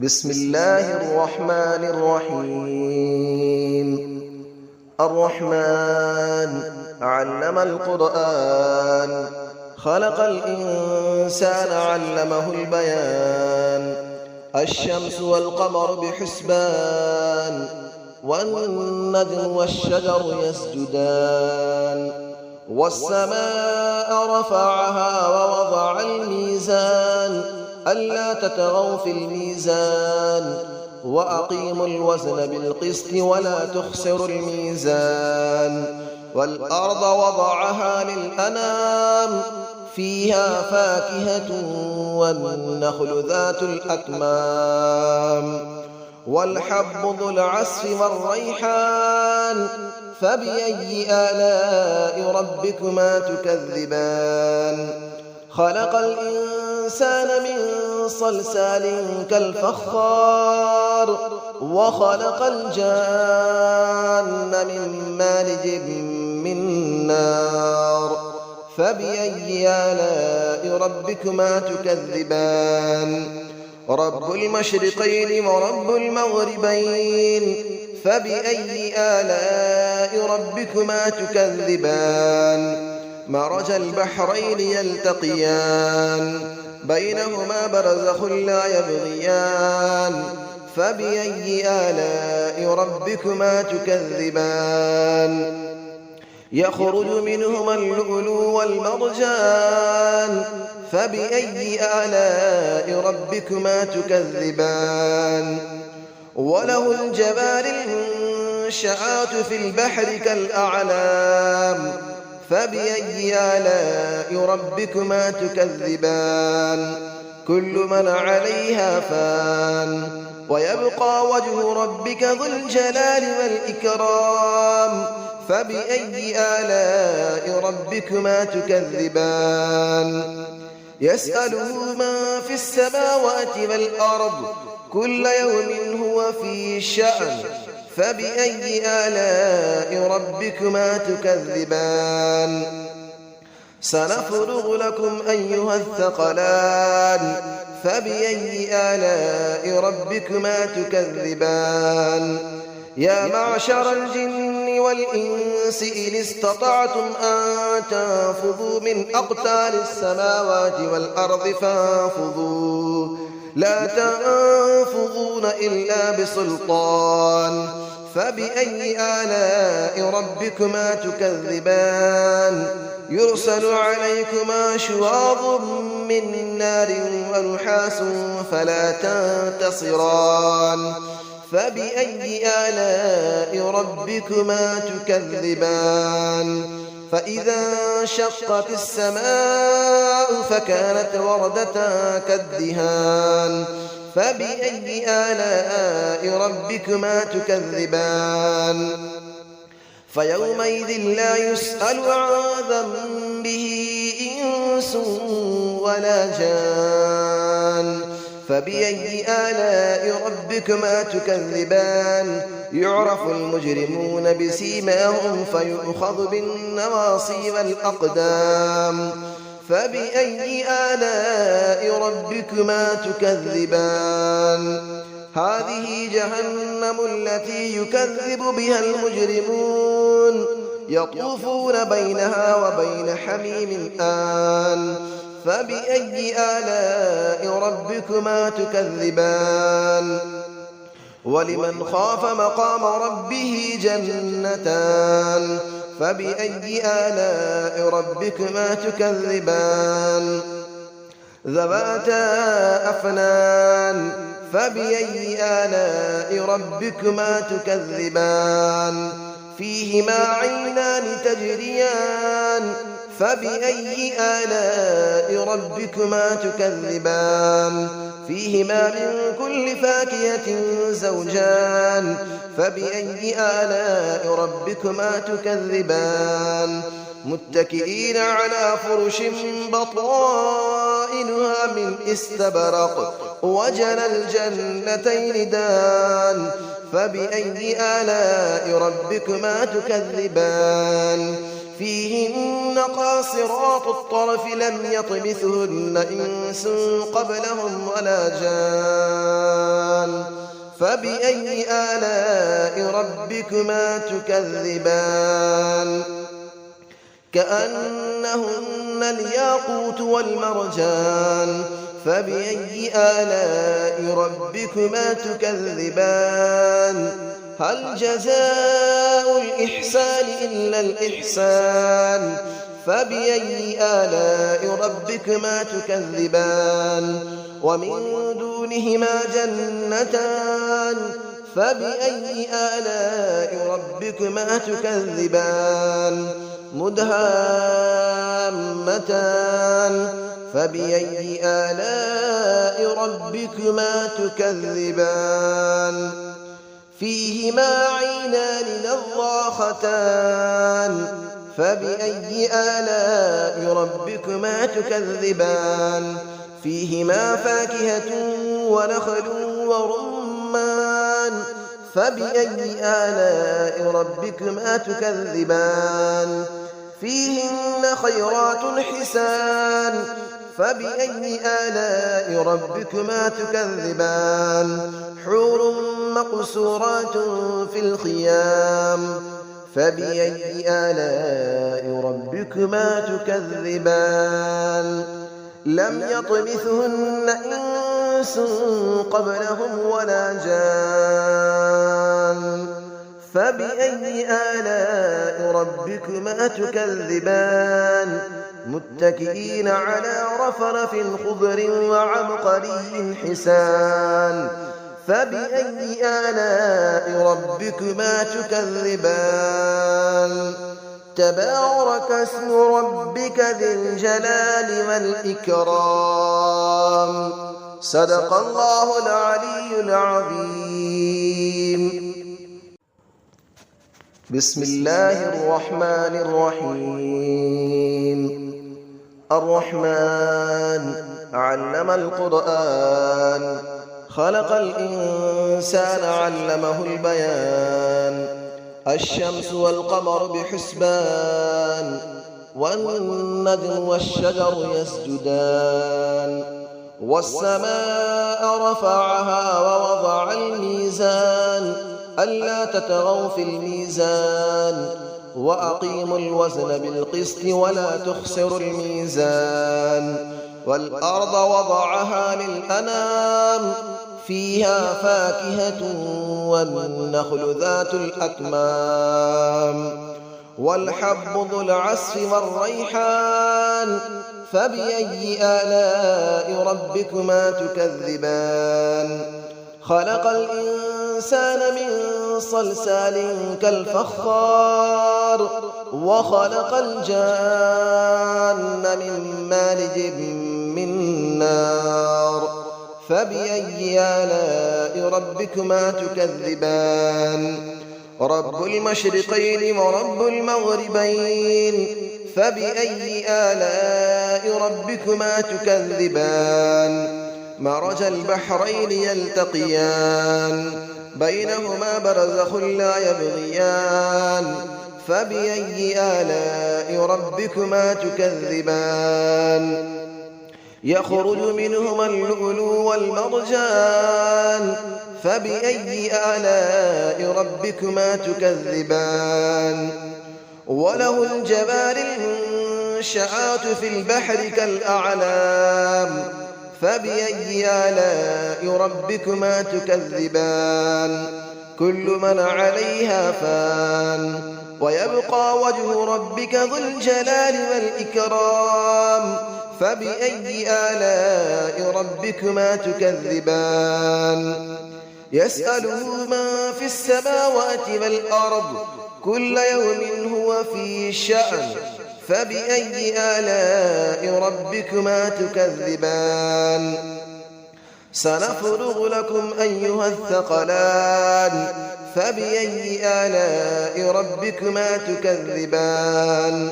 بسم الله الرحمن الرحيم. الرحمن علم القرآن، خلق الإنسان علمه البيان. الشمس والقمر بحسبان، والنجم والشجر يسجدان. والسماء رفعها ووضع الميزان، ألا تطغوا في الميزان، وأقيموا الوزن بالقسط ولا تخسروا الميزان. والأرض وضعها للأنام، فيها فاكهة والنخل ذات الأكمام. والحب ذو العصف والريحان، فبأي آلاء ربكما تكذبان. خلق الإنسان من صلصال كالفخار، وخلق الجان من مارج من نار. فبأي آلاء ربكما تكذبان. رب المشرقين ورب المغربين، فبأي آلاء ربكما تكذبان. مرج البحرين يلتقيان، بينهما برزخ لا يبغيان. فبأي آلاء ربكما تكذبان. يخرج منهما اللؤلؤ والمرجان، فبأي آلاء ربكما تكذبان. وله الجوار المنشآت في البحر كالأعلام، فبأي آلاء ربكما تكذبان. كل من عليها فان، ويبقى وجه ربك ذو الجلال والإكرام. فبأي آلاء ربكما تكذبان. يسأله من في السماوات والأرض، كل يوم هو في شأن. فبأي آلاء ربكما تكذبان. سنفرغ لكم أيها الثقلان، فبأي آلاء ربكما تكذبان. يا معشر الجن والإنس إن استطعتم أن تنفذوا من أقطار السماوات والأرض فانفذوا، لا تنفذون إلا بسلطان. فبأي آلاء ربكما تكذبان. يرسل عليكما شواظ من نار ونحاس فلا تنتصران. فبأي آلاء ربكما تكذبان. فإذا انشقت السماء فكانت وردة كالدهان. فبأي آلاء ربكما تكذبان. فيومئذ لا يسأل عن ذنبه إنس ولا جان. فبأي آلاء ربكما تكذبان. يعرف المجرمون بسيماهم فيؤخذ بالنواصي والأقدام. فبأي آلاء ربكما تكذبان. هذه جهنم التي يكذب بها المجرمون، يطوفون بينها وبين حميم آن. فبأي آلاء ربكما تكذبان. ولمن خاف مقام ربه جنتان. فبأي آلاء ربكما تكذبان. ذواتا أفنان. فبأي آلاء ربكما تكذبان. فيهما عينان تجريان. فبأي آلاء ربكما تكذبان. فيهما من كل فاكهة زوجان. فبأي آلاء ربكما تكذبان. متكئين على فرش بطائنها من استبرق، وجنى الجنتين دان. فبأي آلاء ربكما تكذبان. فيهن قاصرات الطرف لم يطمثهن إنس قبلهم ولا جان. فبأي آلاء ربكما تكذبان كأنهن الياقوت والمرجان فبأي آلاء ربكما تكذبان هل جزاء الإحسان إلا الإحسان فبأي آلاء ربكما تكذبان ومن دونهما جنتان فبأي آلاء ربكما تكذبان مدهامتان فبأي آلاء ربكما تكذبان فيهما عينان نضاختان فبأي آلاء ربكما تكذبان فيهما فاكهة ونخل ورمان فبأي آلاء ربكما تكذبان فيهن خيرات حسان فبأي آلاء ربكما تكذبان حور مقصورات في الخيام فبأي آلاء ربكما تكذبان لم يطمثهن إنس قبلهم ولا جان فبأي آلاء ربكما تكذبان متكئين على رفرف خضر وعبقري حسان فبأي آلاء ربكما تكذبان تبارك اسم ربك ذي الجلال والإكرام صدق الله العلي العظيم بسم الله الرحمن الرحيم الرحمن علم القرآن خلق الإنسان علمه البيان الشمس والقمر بحسبان والنجم والشجر يسجدان والسماء رفعها ووضع الميزان ألا تطغوا في الميزان وأقيموا الوزن بالقسط ولا تخسروا الميزان والأرض وضعها للأنام فيها فاكهة والنخل ذات الأكمام والحب ذو العصف والريحان فبأي آلاء ربكما تكذبان خلق الإنسان من صلصال كالفخار وخلق الجان من مارج من نار فبأي آلاء ربكما تكذبان رب المشرقين ورب المغربين فبأي آلاء ربكما تكذبان مرج البحرين يلتقيان بينهما برزخ لا يبغيان فبأي آلاء ربكما تكذبان يخرج منهما اللؤلؤ والمرجان فبأي آلاء ربكما تكذبان وله الجبال المنشآت في البحر كالأعلام فبأي آلاء ربكما تكذبان كل من عليها فان ويبقى وجه ربك ذو الجلال والإكرام فبأي آلاء ربكما تكذبان يسأله من في السماوات والأرض كل يوم هو في شأن فبأي آلاء ربكما تكذبان سنفرغ لكم أيها الثقلان فبأي آلاء ربكما تكذبان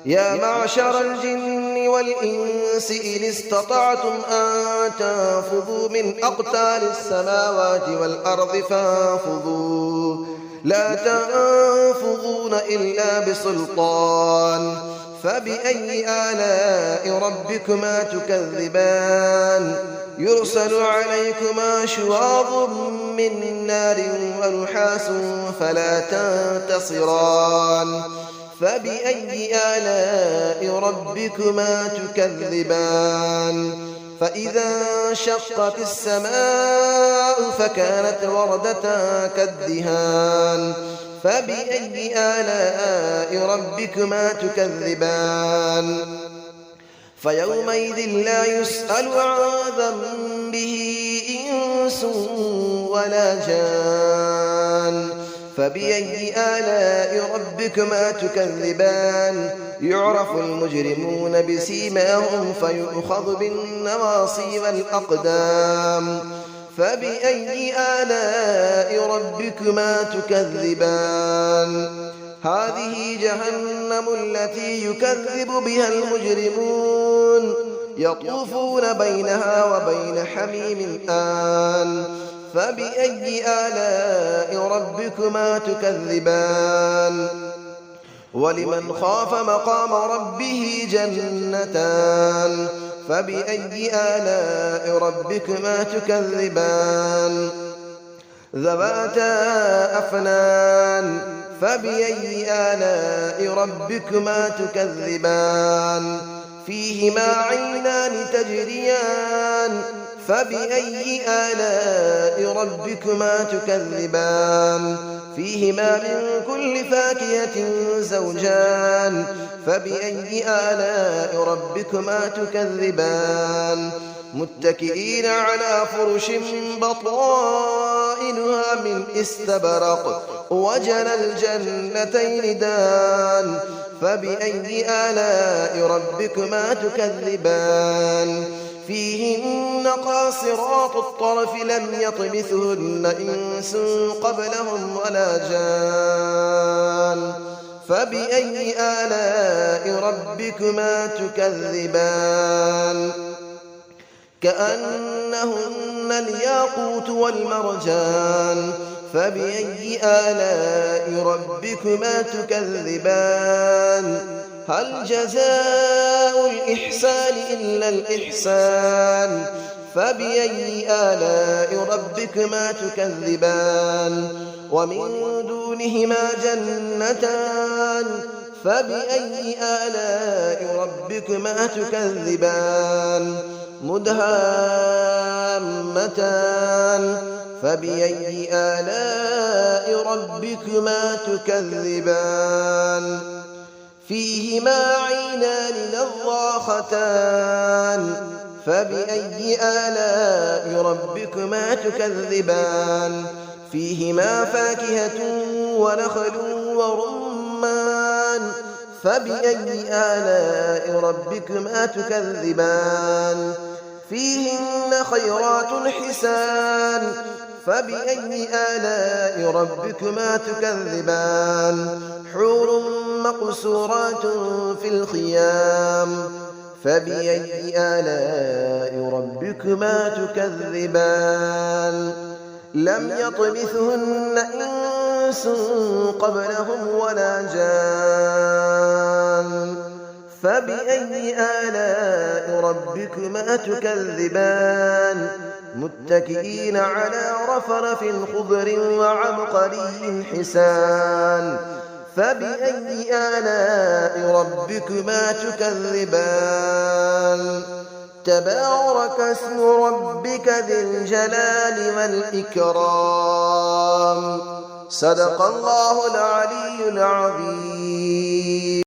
يا معشر الجن والإنس إن استطعتم أن تنفذوا من أقطار السماوات والأرض فانفذوا لا تنفذون إلا بسلطان فبأي آلاء ربكما تكذبان يرسل عليكما شواظ من نار ونحاس فلا تنتصران فبأي آلاء ربكما تكذبان فإذا انشقت السماء فكانت وردة كالدهان فبأي آلاء ربكما تكذبان فيومئذ لا يسأل عن ذنبه إنس ولا جان فبأي آلاء ربكما تكذبان يعرف المجرمون بسيماهم فيؤخذ بالنواصي والأقدام فبأي آلاء ربكما تكذبان هذه جهنم التي يكذب بها المجرمون يطوفون بينها وبين حميم آن فبأي آلاء ربكما تكذبان ولمن خاف مقام ربه جنتان فبأي آلاء ربكما تكذبان ذواتا أفنان فبأي آلاء ربكما تكذبان فيهما عينان تجريان فبأي آلاء ربكما تكذبان فيهما من كل فاكهة زوجان فبأي آلاء ربكما تكذبان متكئين على فرش بطائنها من استبرق وجنى الجنتين دان فبأي آلاء ربكما تكذبان فيهن قاصرات الطرف لم يطمثهن إنس قبلهم ولا جان فبأي آلاء ربكما تكذبان كأنهن الياقوت والمرجان فبأي آلاء ربكما تكذبان هل جزاء الإحسان إلا الإحسان فبأي آلاء ربكما تكذبان ومن دونهما جنتان فبأي آلاء ربكما تكذبان مدهامتان فبأي آلاء ربكما تكذبان فيهما عينان نضاختان فبأي آلاء ربكما تكذبان فيهما فاكهة ونخل ورمان فبأي آلاء ربكما تكذبان فيهن خيرات حسان فبأي آلاء ربكما تكذبان حور مقصورات في الخيام فبأي آلاء ربكما تكذبان لم يطمثهن إنس قبلهم ولا جان فبأي آلاء ربكما تكذبان متكئين على رفرف خضر وعبقري حسان فبأي آلاء ربكما تكذبان تبارك اسم ربك ذي الجلال والإكرام صدق الله العلي العظيم.